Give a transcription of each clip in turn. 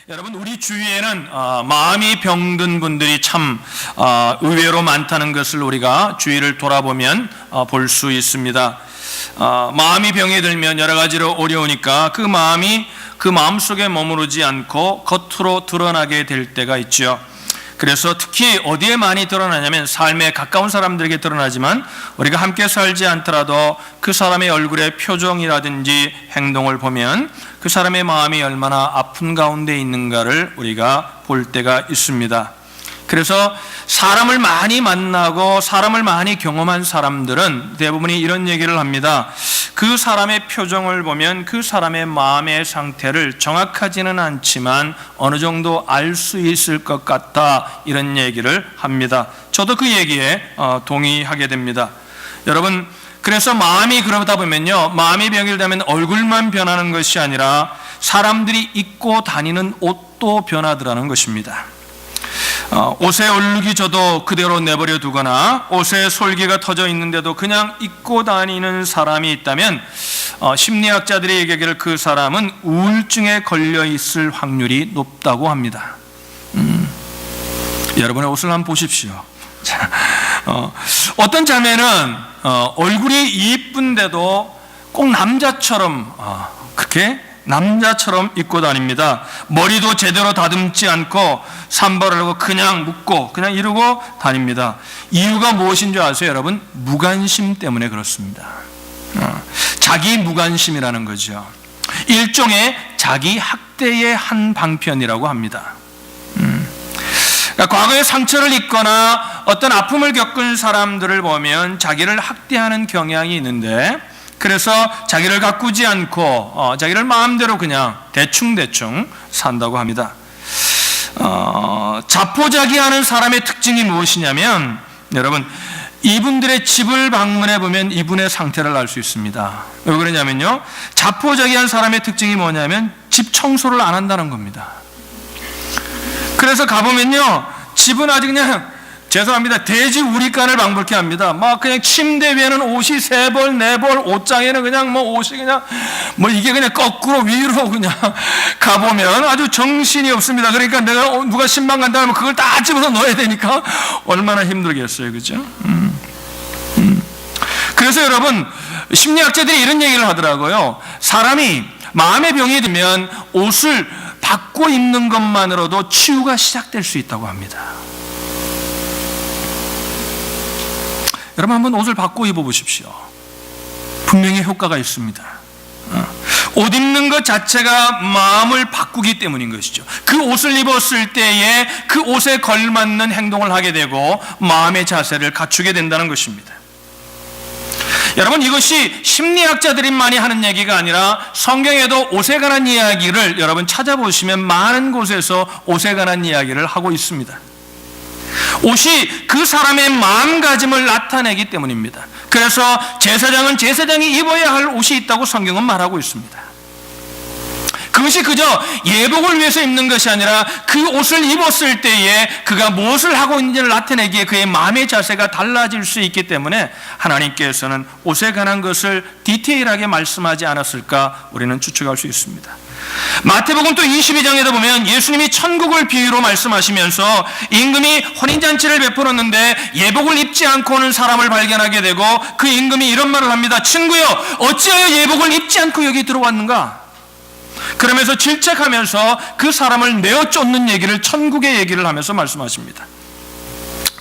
여러분, 우리 주위에는 마음이 병든 분들이 참 의외로 많다는 것을 우리가 주위를 돌아보면 볼 수 있습니다. 마음이 병이 들면 여러 가지로 어려우니까 그 마음이 그 마음속에 머무르지 않고 겉으로 드러나게 될 때가 있죠. 그래서 특히 어디에 많이 드러나냐면 삶에 가까운 사람들에게 드러나지만 우리가 함께 살지 않더라도 그 사람의 얼굴의 표정이라든지 행동을 보면 그 사람의 마음이 얼마나 아픈 가운데 있는가를 우리가 볼 때가 있습니다. 그래서 사람을 많이 만나고 사람을 많이 경험한 사람들은 대부분이 이런 얘기를 합니다. 그 사람의 표정을 보면 그 사람의 마음의 상태를 정확하지는 않지만 어느 정도 알 수 있을 것 같다, 이런 얘기를 합니다. 저도 그 얘기에 동의하게 됩니다. 여러분, 그래서 마음이 그러다 보면요, 마음이 병이 되면 얼굴만 변하는 것이 아니라 사람들이 입고 다니는 옷도 변하더라는 것입니다. 옷에 얼룩이 져도 그대로 내버려 두거나 옷에 솔기가 터져 있는데도 그냥 입고 다니는 사람이 있다면 심리학자들이 얘기하기를 그 사람은 우울증에 걸려 있을 확률이 높다고 합니다. 여러분의 옷을 한번 보십시오. 어떤 자매는 얼굴이 이쁜데도 꼭 남자처럼 그렇게 남자처럼 입고 다닙니다. 머리도 제대로 다듬지 않고 산발을 하고 그냥 묶고 그냥 이러고 다닙니다. 이유가 무엇인 줄 아세요, 여러분? 무관심 때문에 그렇습니다. 자기 무관심이라는 거죠. 일종의 자기 학대의 한 방편이라고 합니다. 그러니까 과거에 상처를 입거나 어떤 아픔을 겪은 사람들을 보면 자기를 학대하는 경향이 있는데, 그래서 자기를 가꾸지 않고 자기를 마음대로 그냥 대충 산다고 합니다. 자포자기하는 사람의 특징이 무엇이냐면, 여러분, 이분들의 집을 방문해 보면 이분의 상태를 알 수 있습니다. 왜 그러냐면요, 자포자기한 사람의 특징이 뭐냐면 집 청소를 안 한다는 겁니다. 그래서 가보면요, 집은 아주 그냥, 죄송합니다, 돼지 우리간을 방불케 합니다. 막 그냥 침대 위에는 옷이 3벌 4벌, 옷장에는 그냥 옷이 그냥 이게 그냥 거꾸로 위로 그냥 가보면 아주 정신이 없습니다. 그러니까 내가 누가 신방 간다 하면 그걸 다 집어서 넣어야 되니까 얼마나 힘들겠어요, 그죠? 그래서 여러분, 심리학자들이 이런 얘기를 하더라고요. 사람이 마음의 병이 들면 옷을 바꿔 입는 것만으로도 치유가 시작될 수 있다고 합니다. 여러분, 한번 옷을 바꿔 입어보십시오. 분명히 효과가 있습니다. 옷 입는 것 자체가 마음을 바꾸기 때문인 것이죠. 그 옷을 입었을 때에 그 옷에 걸맞는 행동을 하게 되고 마음의 자세를 갖추게 된다는 것입니다. 여러분, 이것이 심리학자들이 하는 얘기가 아니라 성경에도 옷에 관한 이야기를 여러분 찾아보시면 많은 곳에서 옷에 관한 이야기를 하고 있습니다. 옷이 그 사람의 마음가짐을 나타내기 때문입니다. 그래서 제사장은 제사장이 입어야 할 옷이 있다고 성경은 말하고 있습니다. 그것이 그저 예복을 위해서 입는 것이 아니라 그 옷을 입었을 때에 그가 무엇을 하고 있는지를 나타내기에 그의 마음의 자세가 달라질 수 있기 때문에 하나님께서는 옷에 관한 것을 디테일하게 말씀하지 않았을까 우리는 추측할 수 있습니다. 마태복음 또 22장에도 보면 예수님이 천국을 비유로 말씀하시면서 임금이 혼인잔치를 베풀었는데 예복을 입지 않고 오는 사람을 발견하게 되고 그 임금이 이런 말을 합니다. 친구여, 어찌하여 예복을 입지 않고 여기 들어왔는가? 그러면서 질책하면서 그 사람을 내어 쫓는 얘기를, 천국의 얘기를 하면서 말씀하십니다.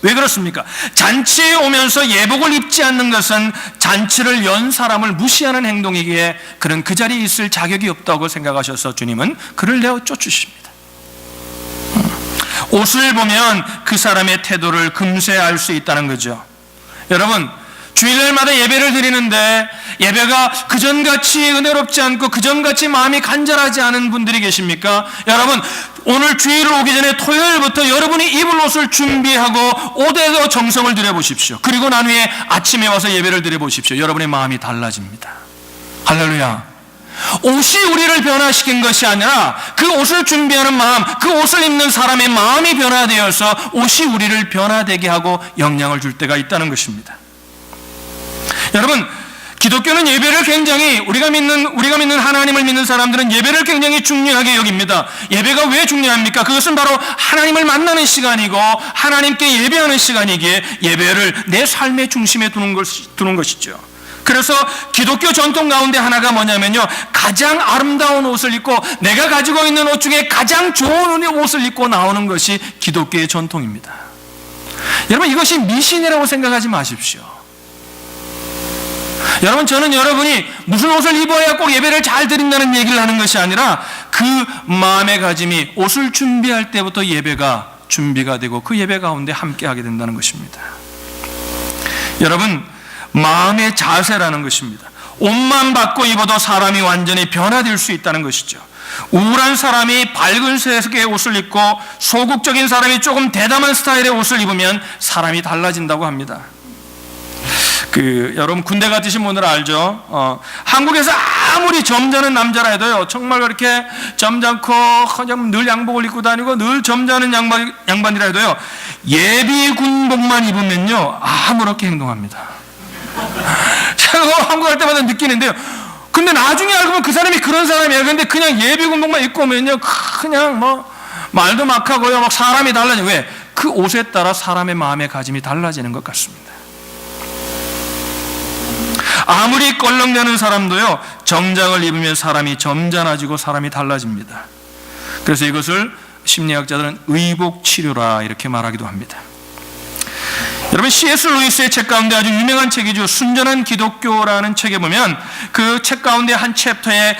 왜 그렇습니까? 잔치에 오면서 예복을 입지 않는 것은 잔치를 연 사람을 무시하는 행동이기에 그는 그 자리에 있을 자격이 없다고 생각하셔서 주님은 그를 내어 쫓으십니다. 옷을 보면 그 사람의 태도를 금세 알 수 있다는 거죠. 여러분, 주일날마다 예배를 드리는데 예배가 그전같이 은혜롭지 않고 그전같이 마음이 간절하지 않은 분들이 계십니까? 여러분, 오늘 주일을 오기 전에 토요일부터 여러분이 입을 옷을 준비하고 옷에도 정성을 들여보십시오. 그리고 난 후에 아침에 와서 예배를 드려보십시오. 여러분의 마음이 달라집니다. 할렐루야. 옷이 우리를 변화시킨 것이 아니라 그 옷을 준비하는 마음, 그 옷을 입는 사람의 마음이 변화되어서 옷이 우리를 변화되게 하고 영향을 줄 때가 있다는 것입니다. 여러분, 기독교는 예배를 굉장히 우리가 믿는 하나님을 믿는 사람들은 예배를 굉장히 중요하게 여깁니다. 예배가 왜 중요합니까? 그것은 바로 하나님을 만나는 시간이고 하나님께 예배하는 시간이기에 예배를 내 삶의 중심에 두는 것이죠. 그래서 기독교 전통 가운데 하나가 뭐냐면요, 가장 아름다운 옷을 입고 내가 가지고 있는 옷 중에 가장 좋은 옷을 입고 나오는 것이 기독교의 전통입니다. 여러분, 이것이 미신이라고 생각하지 마십시오. 여러분, 저는 여러분이 무슨 옷을 입어야 꼭 예배를 잘 드린다는 얘기를 하는 것이 아니라 그 마음의 가짐이 옷을 준비할 때부터 예배가 준비가 되고 그 예배 가운데 함께 하게 된다는 것입니다. 여러분, 마음의 자세라는 것입니다. 옷만 바꿔 입어도 사람이 완전히 변화될 수 있다는 것이죠. 우울한 사람이 밝은 색의 옷을 입고 소극적인 사람이 조금 대담한 스타일의 옷을 입으면 사람이 달라진다고 합니다. 여러분 군대 갔으신 분들 알죠? 한국에서 아무리 점잖은 남자라 해도요, 정말 그렇게 점잖고 그냥 늘 양복을 입고 다니고 늘 점잖은 양반이라 해도요, 예비 군복만 입으면요 아무렇게 행동합니다. 제가 한국 갈 때마다 느끼는데요, 근데 나중에 알고 보면 그 사람이 그런 사람이에요. 근데 그냥 예비 군복만 입고 오면요, 그냥 뭐 말도 막 하고요, 막 사람이 달라져. 왜? 그 옷에 따라 사람의 마음의 가짐이 달라지는 것 같습니다. 아무리 껄렁대는 사람도요, 정장을 입으면 사람이 점잖아지고 사람이 달라집니다. 그래서 이것을 심리학자들은 의복 치료라 이렇게 말하기도 합니다. 여러분, C.S. 루이스의 책 가운데 아주 유명한 책이죠. 순전한 기독교라는 책에 보면 그 책 가운데 한 챕터에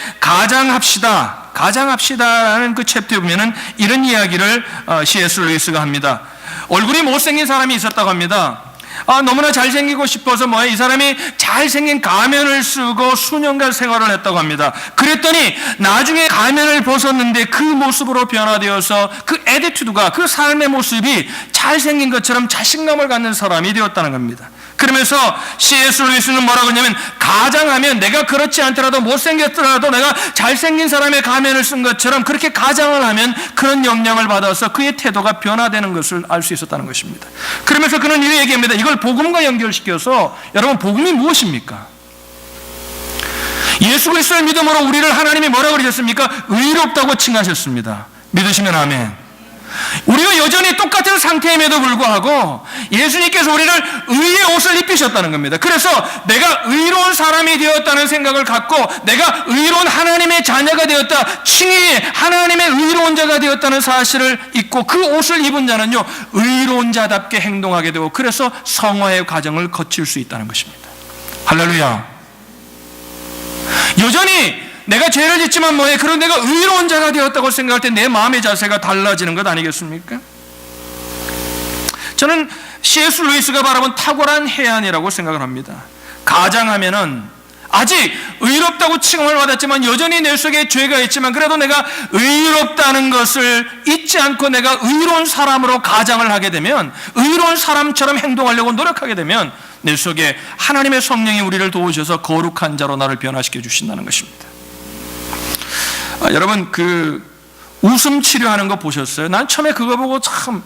가장합시다라는 그 챕터에 보면은 이런 이야기를 C.S. 루이스가 합니다. 얼굴이 못생긴 사람이 있었다고 합니다. 너무나 잘생기고 싶어서 이 사람이 잘생긴 가면을 쓰고 수년간 생활을 했다고 합니다. 그랬더니 나중에 가면을 벗었는데 그 모습으로 변화되어서 그 애티튜드가, 그 삶의 모습이 잘생긴 것처럼 자신감을 갖는 사람이 되었다는 겁니다. 그러면서 C.S. 루이스는 뭐라고 하냐면, 가장하면 내가 그렇지 않더라도 못생겼더라도 내가 잘생긴 사람의 가면을 쓴 것처럼 그렇게 가장을 하면 그런 영향을 받아서 그의 태도가 변화되는 것을 알 수 있었다는 것입니다. 그러면서 그는 이렇게 얘기합니다. 이걸 복음과 연결시켜서, 여러분, 복음이 무엇입니까? 예수 그리스도의 믿음으로 우리를 하나님이 뭐라고 그러셨습니까? 의롭다고 칭하셨습니다. 믿으시면 아멘. 우리가 여전히 똑같은 상태임에도 불구하고 예수님께서 우리를 의의 옷을 입히셨다는 겁니다. 그래서 내가 의로운 사람이 되었다는 생각을 갖고 내가 의로운 하나님의 자녀가 되었다, 칭의 하나님의 의로운 자가 되었다는 사실을 잊고 그 옷을 입은 자는요, 의로운 자답게 행동하게 되고, 그래서 성화의 과정을 거칠 수 있다는 것입니다. 할렐루야. 여전히 내가 죄를 짓지만 그런 내가 의로운 자가 되었다고 생각할 때 내 마음의 자세가 달라지는 것 아니겠습니까? 저는 C.S. 루이스가 바라본 탁월한 해안이라고 생각을 합니다. 가장하면은 아직 의롭다고 칭함을 받았지만 여전히 내 속에 죄가 있지만 그래도 내가 의롭다는 것을 잊지 않고 내가 의로운 사람으로 가장을 하게 되면, 의로운 사람처럼 행동하려고 노력하게 되면 내 속에 하나님의 성령이 우리를 도우셔서 거룩한 자로 나를 변화시켜 주신다는 것입니다. 여러분, 웃음 치료하는 거 보셨어요? 난 처음에 그거 보고 참,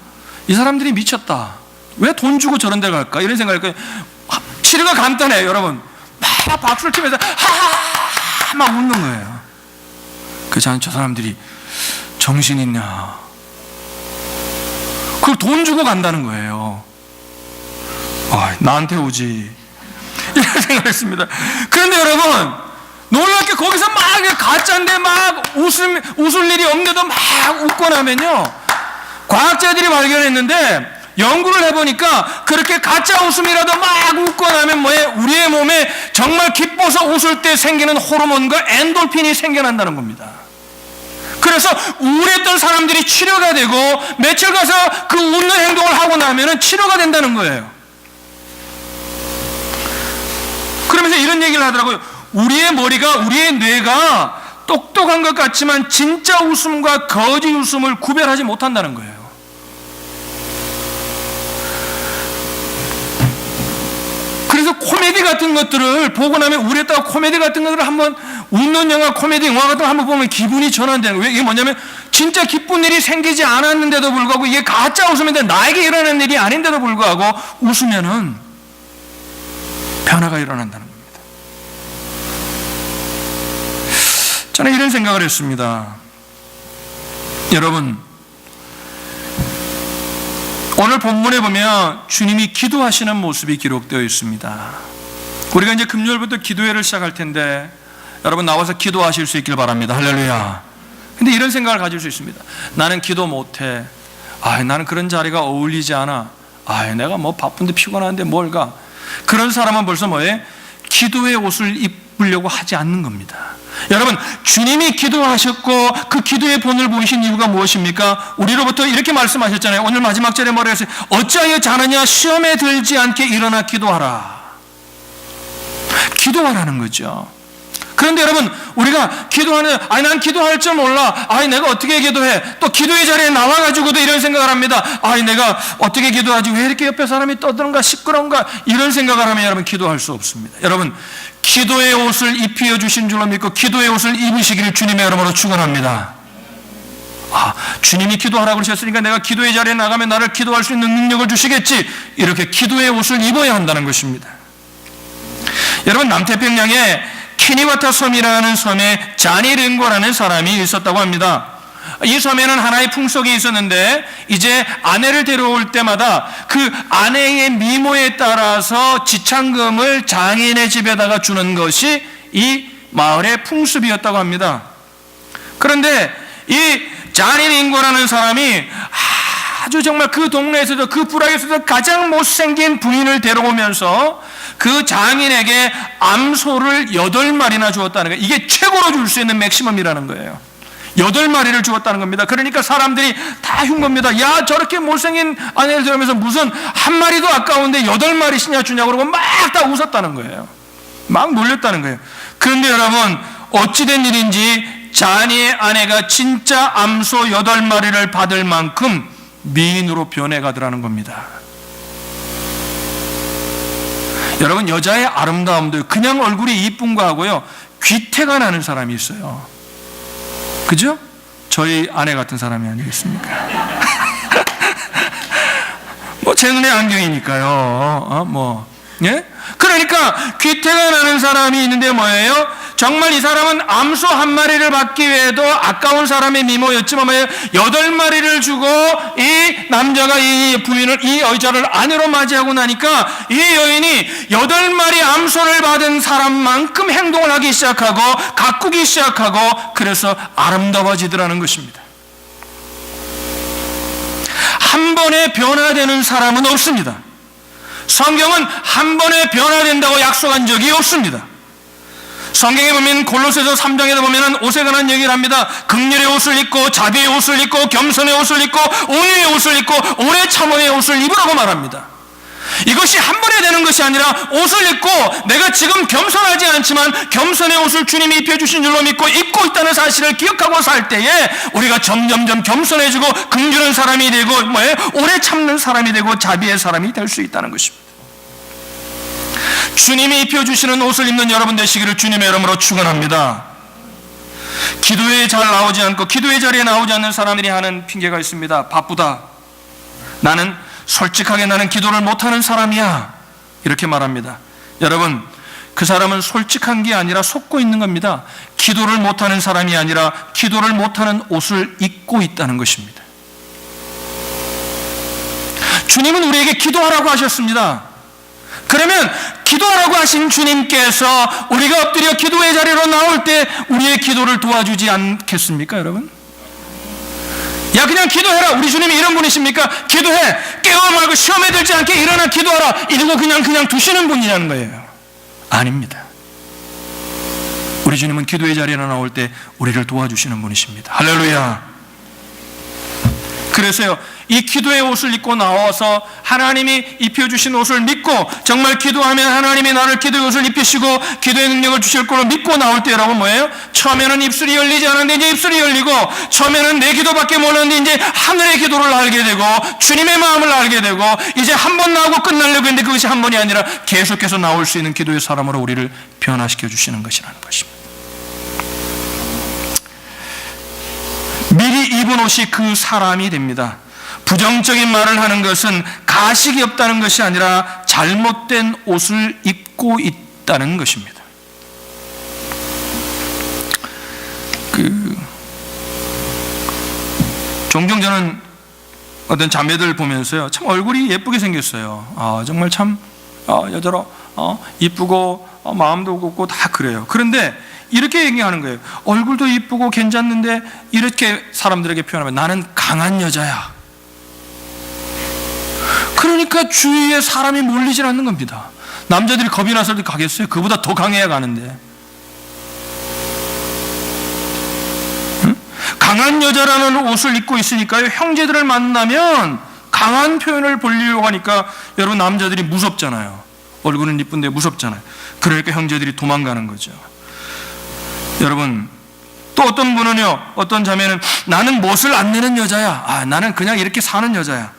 이 사람들이 미쳤다. 왜 돈 주고 저런 데 갈까? 이런 생각을 했거든요. 치료가 간단해요, 여러분. 막 박수를 치면서 하하하 막 웃는 거예요. 그래서 저 사람들이 정신 있냐? 그걸 돈 주고 간다는 거예요. 나한테 오지. 이런 생각을 했습니다. 그런데 여러분, 놀랍게 거기서 막 가짜인데 막 웃을 일이 없는데도 막 웃고 나면요, 과학자들이 발견했는데, 연구를 해보니까 그렇게 가짜 웃음이라도 막 웃고 나면 우리의 몸에 정말 기뻐서 웃을 때 생기는 호르몬과 엔돌핀이 생겨난다는 겁니다. 그래서 우울했던 사람들이 치료가 되고 며칠 가서 그 웃는 행동을 하고 나면은 치료가 된다는 거예요. 그러면서 이런 얘기를 하더라고요. 우리의 머리가, 우리의 뇌가 똑똑한 것 같지만 진짜 웃음과 거짓 웃음을 구별하지 못한다는 거예요. 그래서 코미디 같은 것들을 보고 나면, 우울했다가 코미디 같은 것들을 한번, 웃는 영화, 코미디 영화 같은 거 한번 보면 기분이 전환되는 거예요. 이게 뭐냐면 진짜 기쁜 일이 생기지 않았는데도 불구하고, 이게 가짜 웃음인데 나에게 일어나는 일이 아닌데도 불구하고 웃으면은 변화가 일어난다는 겁니다. 저는 이런 생각을 했습니다. 여러분, 오늘 본문에 보면 주님이 기도하시는 모습이 기록되어 있습니다. 우리가 이제 금요일부터 기도회를 시작할 텐데 여러분 나와서 기도하실 수 있길 바랍니다. 할렐루야. 근데 이런 생각을 가질 수 있습니다. 나는 기도 못해. 나는 그런 자리가 어울리지 않아. 내가 뭐 바쁜데 피곤한데 뭘 가. 그런 사람은 벌써 뭐예요? 기도의 옷을 입으려고 하지 않는 겁니다. 여러분, 주님이 기도하셨고 그 기도의 본을 보이신 이유가 무엇입니까? 우리로부터 이렇게 말씀하셨잖아요. 오늘 마지막 절에 뭐라 했어요? 어찌하여 자느냐? 시험에 들지 않게 일어나 기도하라. 기도하라는 거죠. 그런데 여러분, 우리가 기도하는, 난 기도할 줄 몰라. 내가 어떻게 기도해? 또 기도의 자리에 나와가지고도 이런 생각을 합니다. 내가 어떻게 기도하지? 왜 이렇게 옆에 사람이 떠드는가? 시끄러운가? 이런 생각을 하면 여러분 기도할 수 없습니다. 여러분, 기도의 옷을 입혀 주신 줄로 믿고 기도의 옷을 입으시기를 주님의 이름으로 축원합니다. 주님이 기도하라고 그러셨으니까 내가 기도의 자리에 나가면 나를 기도할 수 있는 능력을 주시겠지. 이렇게 기도의 옷을 입어야 한다는 것입니다. 여러분, 남태평양에 키니와타 섬이라는 섬에 자니 랭고라는 사람이 있었다고 합니다. 이 섬에는 하나의 풍속이 있었는데 이제 아내를 데려올 때마다 그 아내의 미모에 따라서 지참금을 장인의 집에다가 주는 것이 이 마을의 풍습이었다고 합니다. 그런데 이 자니 랭고라는 사람이 아주 정말 그 동네에서도 그 부락에서도 가장 못생긴 부인을 데려오면서 그 장인에게 암소를 8마리나 주었다는 거예요. 이게 최고로 줄 수 있는 맥시멈이라는 거예요. 8마리를 주었다는 겁니다. 그러니까 사람들이 다 흉겁니다. 야, 저렇게 못생긴 아내를 데려오면서 무슨 한 마리도 아까운데 8마리씩이나 주냐고 그러고 막 다 웃었다는 거예요. 막 놀렸다는 거예요. 그런데 여러분, 어찌된 일인지 자니의 아내가 진짜 암소 8마리를 받을 만큼 미인으로 변해가더라는 겁니다. 여러분, 여자의 아름다움도 그냥 얼굴이 이쁜 거 하고요, 귀태가 나는 사람이 있어요. 그죠? 저희 아내 같은 사람이 아니겠습니까? 제 눈에 안경이니까요. 예? 그러니까 귀태가 나는 사람이 있는데 뭐예요? 정말 이 사람은 암소 1마리를 받기 위해도 아까운 사람의 미모였지만 뭐예요? 8마리를 주고 이 남자가 이 부인을, 이 여자를 아내로 맞이하고 나니까 이 여인이 8마리 암소를 받은 사람만큼 행동을 하기 시작하고 가꾸기 시작하고 그래서 아름다워지더라는 것입니다. 한 번에 변화되는 사람은 없습니다. 성경은 한 번에 변화된다고 약속한 적이 없습니다. 성경에 보면 골로새서 3장에도 보면 옷에 관한 얘기를 합니다. 긍휼의 옷을 입고 자비의 옷을 입고 겸손의 옷을 입고 온유의 옷을 입고 오래 참음의 옷을 입으라고 말합니다. 이것이 한 번에 되는 것이 아니라 옷을 입고 내가 지금 겸손하지 않지만 겸손의 옷을 주님이 입혀주신 줄로 믿고 입고 있다는 사실을 기억하고 살 때에 우리가 점점점 겸손해지고 긍휼한 사람이 되고 오래 참는 사람이 되고 자비의 사람이 될 수 있다는 것입니다. 주님이 입혀주시는 옷을 입는 여러분 되시기를 주님의 이름으로 축원합니다. 기도에 잘 나오지 않고 기도의 자리에 나오지 않는 사람들이 하는 핑계가 있습니다. 바쁘다. 나는 솔직하게 나는 기도를 못하는 사람이야. 이렇게 말합니다. 여러분, 그 사람은 솔직한 게 아니라 속고 있는 겁니다. 기도를 못하는 사람이 아니라 기도를 못하는 옷을 입고 있다는 것입니다. 주님은 우리에게 기도하라고 하셨습니다. 그러면 기도하라고 하신 주님께서 우리가 엎드려 기도의 자리로 나올 때 우리의 기도를 도와주지 않겠습니까, 여러분? 야, 그냥 기도해라. 우리 주님이 이런 분이십니까? 기도해. 깨워 말고 시험에 들지 않게 일어나 기도하라. 이러고 그냥 두시는 분이라는 거예요. 아닙니다. 우리 주님은 기도의 자리에 나올 때 우리를 도와주시는 분이십니다. 할렐루야. 그래서요, 이 기도의 옷을 입고 나와서 하나님이 입혀주신 옷을 믿고 정말 기도하면 하나님이 나를 기도의 옷을 입히시고 기도의 능력을 주실 걸로 믿고 나올 때 여러분 뭐예요? 처음에는 입술이 열리지 않았는데 이제 입술이 열리고, 처음에는 내 기도밖에 몰랐는데 이제 하늘의 기도를 알게 되고 주님의 마음을 알게 되고, 이제 한 번 나오고 끝나려고 했는데 그것이 한 번이 아니라 계속해서 나올 수 있는 기도의 사람으로 우리를 변화시켜 주시는 것이라는 것입니다. 미리 입은 옷이 그 사람이 됩니다. 부정적인 말을 하는 것은 가식이 없다는 것이 아니라 잘못된 옷을 입고 있다는 것입니다. 종종 저는 어떤 자매들 보면서요, 참 얼굴이 예쁘게 생겼어요. 정말 참 여자로 이쁘고 마음도 곱고 다 그래요. 그런데 이렇게 얘기하는 거예요. 얼굴도 이쁘고 괜찮는데 이렇게 사람들에게 표현하면 나는 강한 여자야. 그러니까 주위에 사람이 몰리질 않는 겁니다. 남자들이 겁이 나서도 가겠어요? 그보다 더 강해야 가는데. 강한 여자라는 옷을 입고 있으니까요, 형제들을 만나면 강한 표현을 보려고 하니까 여러분 남자들이 무섭잖아요. 얼굴은 이쁜데 무섭잖아요. 그러니까 형제들이 도망가는 거죠. 여러분, 또 어떤 분은요, 어떤 자매는 나는 못을 안 내는 여자야. 나는 그냥 이렇게 사는 여자야.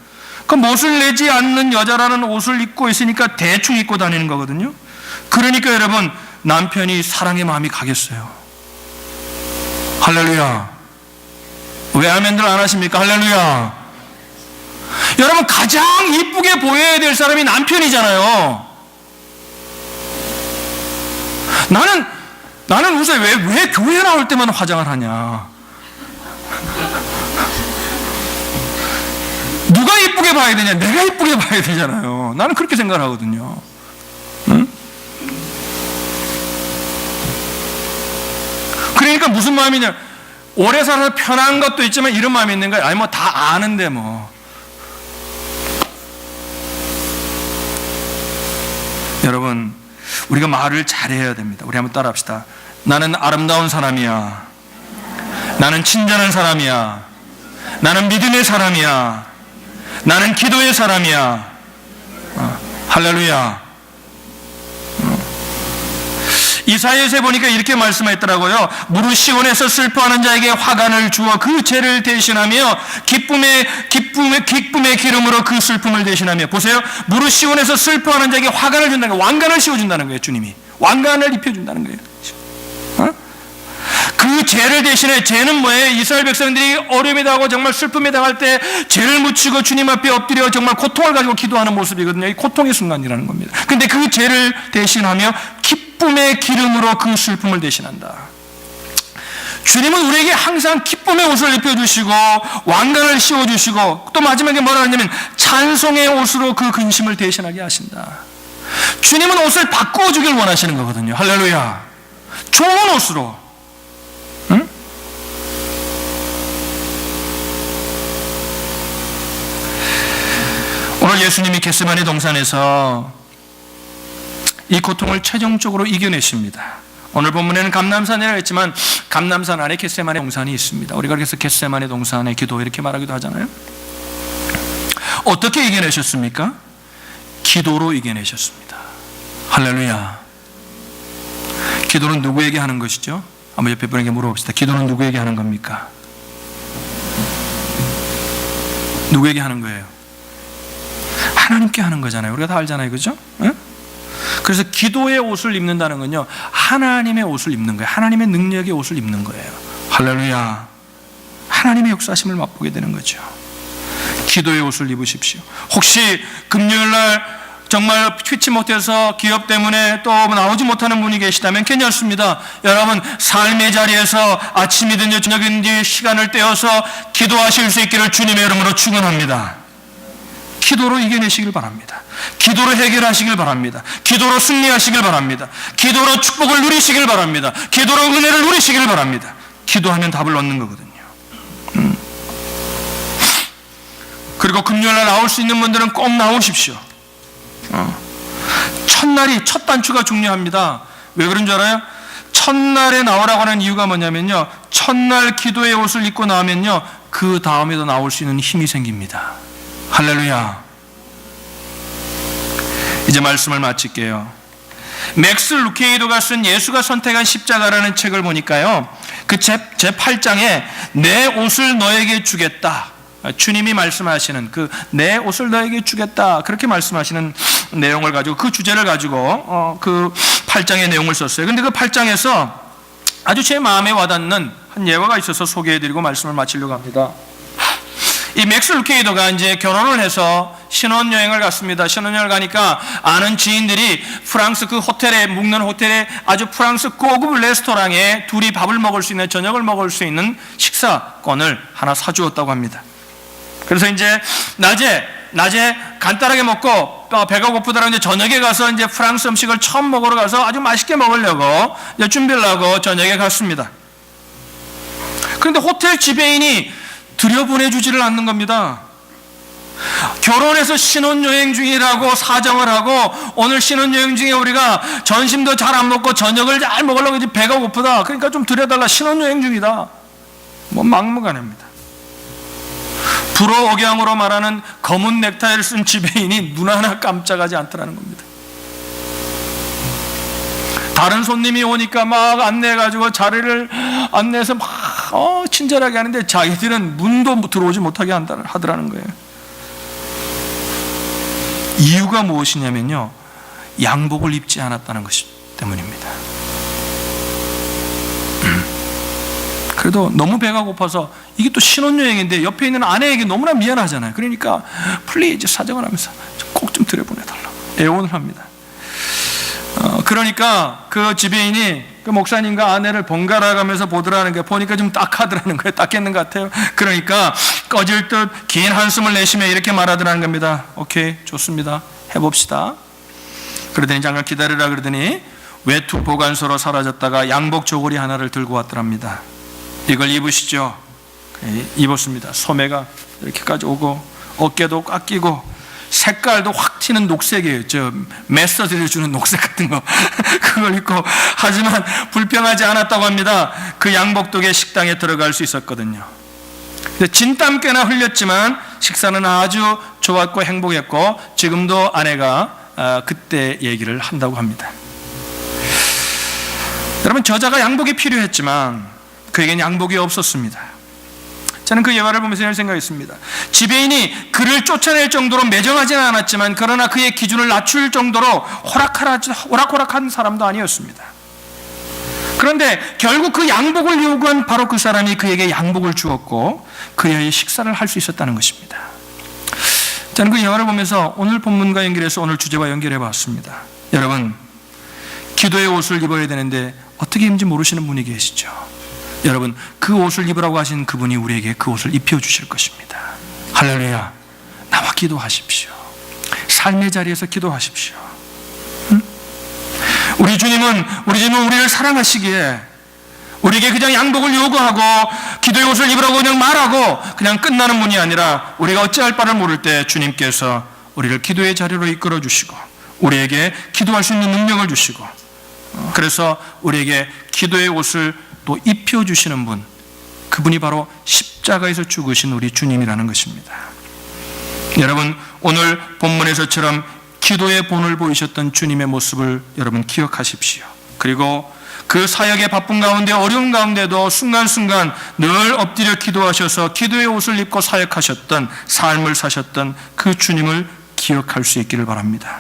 그 못을 내지 않는 여자라는 옷을 입고 있으니까 대충 입고 다니는 거거든요. 그러니까 여러분, 남편이 사랑의 마음이 가겠어요. 할렐루야. 왜 아멘들 안 하십니까? 할렐루야. 여러분, 가장 이쁘게 보여야 될 사람이 남편이잖아요. 나는 요새 왜 교회 나올 때만 화장을 하냐? 누가 이쁘게 봐야 되냐? 내가 이쁘게 봐야 되잖아요. 나는 그렇게 생각을 하거든요. 응? 그러니까 무슨 마음이냐? 오래 살아서 편한 것도 있지만 이런 마음이 있는 거예요. 아니 뭐 다 아는데 뭐. 여러분, 우리가 말을 잘해야 됩니다. 우리 한번 따라합시다. 나는 아름다운 사람이야. 나는 친절한 사람이야. 나는 믿음의 사람이야. 나는 기도의 사람이야. 할렐루야. 이사야서에 보니까 이렇게 말씀했더라고요. 무릇 시온에서 슬퍼하는 자에게 화관을 주어 그 죄를 대신하며 기쁨의 기름으로 그 슬픔을 대신하며. 보세요. 무릇 시온에서 슬퍼하는 자에게 화관을 준다는 거예요. 왕관을 씌워준다는 거예요. 주님이 왕관을 입혀준다는 거예요. 그 죄를 대신해. 죄는 뭐예요? 이스라엘 백성들이 어려움에 당하고 정말 슬픔에 당할 때 죄를 묻히고 주님 앞에 엎드려 정말 고통을 가지고 기도하는 모습이거든요. 이 고통의 순간이라는 겁니다. 근데 그 죄를 대신하며 기쁨의 기름으로 그 슬픔을 대신한다. 주님은 우리에게 항상 기쁨의 옷을 입혀주시고 왕관을 씌워주시고 또 마지막에 뭐라 하냐면 찬송의 옷으로 그 근심을 대신하게 하신다. 주님은 옷을 바꾸어 주길 원하시는 거거든요. 할렐루야. 좋은 옷으로. 응? 오늘 예수님이 겟세마네 동산에서 이 고통을 최종적으로 이겨내십니다. 오늘 본문에는 감람산이라고 했지만 감람산 안에 겟세마네 동산이 있습니다. 우리가 그래서 겟세마네 동산의 기도 이렇게 말하기도 하잖아요. 어떻게 이겨내셨습니까? 기도로 이겨내셨습니다. 할렐루야. 기도는 누구에게 하는 것이죠? 한번 옆에 분에게 물어봅시다. 기도는 누구에게 하는 겁니까? 누구에게 하는 거예요? 하나님께 하는 거잖아요. 우리가 다 알잖아요. 그죠? 응? 그래서 기도의 옷을 입는다는 건요, 하나님의 옷을 입는 거예요. 하나님의 능력의 옷을 입는 거예요. 할렐루야. 하나님의 역사심을 맛보게 되는 거죠. 기도의 옷을 입으십시오. 혹시 금요일날 정말 피치 못해서 기업 때문에 또 나오지 못하는 분이 계시다면 괜찮습니다. 여러분, 삶의 자리에서 아침이든지 저녁이든지 시간을 떼어서 기도하실 수 있기를 주님의 이름으로 축원합니다. 기도로 이겨내시길 바랍니다. 기도로 해결하시길 바랍니다. 기도로 승리하시길 바랍니다. 기도로 축복을 누리시길 바랍니다. 기도로 은혜를 누리시길 바랍니다. 기도하면 답을 얻는 거거든요. 그리고 금요일날 나올 수 있는 분들은 꼭 나오십시오. 첫날이 첫 단추가 중요합니다. 왜 그런 줄 알아요? 첫날에 나오라고 하는 이유가 뭐냐면요, 첫날 기도의 옷을 입고 나오면요, 그 다음에도 나올 수 있는 힘이 생깁니다. 할렐루야. 이제 말씀을 마칠게요. 맥스 루케이도가 쓴 예수가 선택한 십자가라는 책을 보니까요, 그 제 8장에 내 옷을 너에게 주겠다, 주님이 말씀하시는 그 내 옷을 너에게 주겠다, 그렇게 말씀하시는 내용을 가지고, 그 주제를 가지고 그 8장의 내용을 썼어요. 근데 그 8장에서 아주 제 마음에 와닿는 한 예화가 있어서 소개해드리고 말씀을 마치려고 합니다. 이 맥스 루케이더가 이제 결혼을 해서 신혼여행을 갔습니다. 신혼여행을 가니까 아는 지인들이 프랑스 그 호텔에, 묵는 호텔에 아주 프랑스 고급 레스토랑에 둘이 밥을 먹을 수 있는, 저녁을 먹을 수 있는 식사권을 하나 사주었다고 합니다. 그래서 이제 낮에 간단하게 먹고 배가 고프더라고 이제 저녁에 가서 이제 프랑스 음식을 처음 먹으러 가서 아주 맛있게 먹으려고 이제 준비를 하고 저녁에 갔습니다. 그런데 호텔 지배인이 들여보내주지를 않는 겁니다. 결혼해서 신혼여행 중이라고 사정을 하고, 오늘 신혼여행 중에 우리가 점심도 잘 안 먹고 저녁을 잘 먹으려고 이제 배가 고프다. 그러니까 좀 들여달라. 신혼여행 중이다. 뭐 막무가내입니다. 불어 억양으로 말하는 검은 넥타이를 쓴 지배인이 눈 하나 깜짝하지 않더라는 겁니다. 다른 손님이 오니까 막 안내해가지고 자리를 안내해서 막 친절하게 하는데 자기들은 문도 들어오지 못하게 하더라는 거예요. 이유가 무엇이냐면요, 양복을 입지 않았다는 것 때문입니다. 그래도 너무 배가 고파서, 이게 또 신혼여행인데 옆에 있는 아내에게 너무나 미안하잖아요. 그러니까 플리즈 사정을 하면서 꼭 좀 들여보내달라고 애원을 합니다. 그러니까 그 지배인이 그 목사님과 아내를 번갈아 가면서 보더라는 게, 보니까 좀 딱하더라는 거예요. 딱했는 것 같아요. 그러니까 꺼질 듯 긴 한숨을 내쉬며 이렇게 말하더라는 겁니다. 오케이, 좋습니다. 해봅시다. 그러더니 잠깐 기다리라 그러더니 외투 보관소로 사라졌다가 양복 저고리 하나를 들고 왔더랍니다. 이걸 입으시죠. 입었습니다. 소매가 이렇게까지 오고 어깨도 꽉 끼고 색깔도 확 튀는 녹색이에요. 저 메시지를 주는 녹색 같은 거 그걸 입고, 하지만 불평하지 않았다고 합니다. 그 양복 덕에 식당에 들어갈 수 있었거든요. 진땀 꽤나 흘렸지만 식사는 아주 좋았고 행복했고, 지금도 아내가 그때 얘기를 한다고 합니다. 여러분, 저자가 양복이 필요했지만 그에겐 양복이 없었습니다. 저는 그 예화를 보면서 이런 생각했습니다. 지배인이 그를 쫓아낼 정도로 매정하지는 않았지만, 그러나 그의 기준을 낮출 정도로 호락호락한 사람도 아니었습니다. 그런데 결국 그 양복을 요구한 바로 그 사람이 그에게 양복을 주었고 그의 식사를 할 수 있었다는 것입니다. 저는 그 예화를 보면서 오늘 본문과 연결해서 오늘 주제와 연결해 봤습니다. 여러분, 기도의 옷을 입어야 되는데 어떻게 입는지 모르시는 분이 계시죠? 여러분, 그 옷을 입으라고 하신 그분이 우리에게 그 옷을 입혀주실 것입니다. 할렐루야. 나와 기도하십시오. 삶의 자리에서 기도하십시오. 우리 주님은 우리를 사랑하시기에 우리에게 그냥 양복을 요구하고 기도의 옷을 입으라고 그냥 말하고 그냥 끝나는 분이 아니라, 우리가 어찌할 바를 모를 때 주님께서 우리를 기도의 자리로 이끌어 주시고 우리에게 기도할 수 있는 능력을 주시고, 그래서 우리에게 기도의 옷을 또 입혀주시는 분, 그분이 바로 십자가에서 죽으신 우리 주님이라는 것입니다. 여러분, 오늘 본문에서처럼 기도의 본을 보이셨던 주님의 모습을 여러분 기억하십시오. 그리고 그 사역의 바쁜 가운데, 어려운 가운데도 순간순간 늘 엎드려 기도하셔서 기도의 옷을 입고 사역하셨던, 삶을 사셨던 그 주님을 기억할 수 있기를 바랍니다.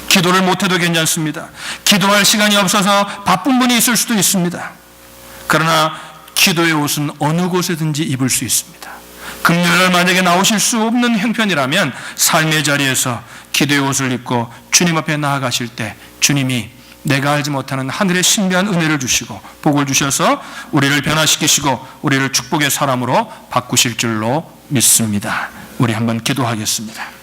기도를 못해도 괜찮습니다. 기도할 시간이 없어서 바쁜 분이 있을 수도 있습니다. 그러나 기도의 옷은 어느 곳에든지 입을 수 있습니다. 금요일 만약에 나오실 수 없는 형편이라면 삶의 자리에서 기도의 옷을 입고 주님 앞에 나아가실 때 주님이 내가 알지 못하는 하늘의 신비한 은혜를 주시고 복을 주셔서 우리를 변화시키시고 우리를 축복의 사람으로 바꾸실 줄로 믿습니다. 우리 한번 기도하겠습니다.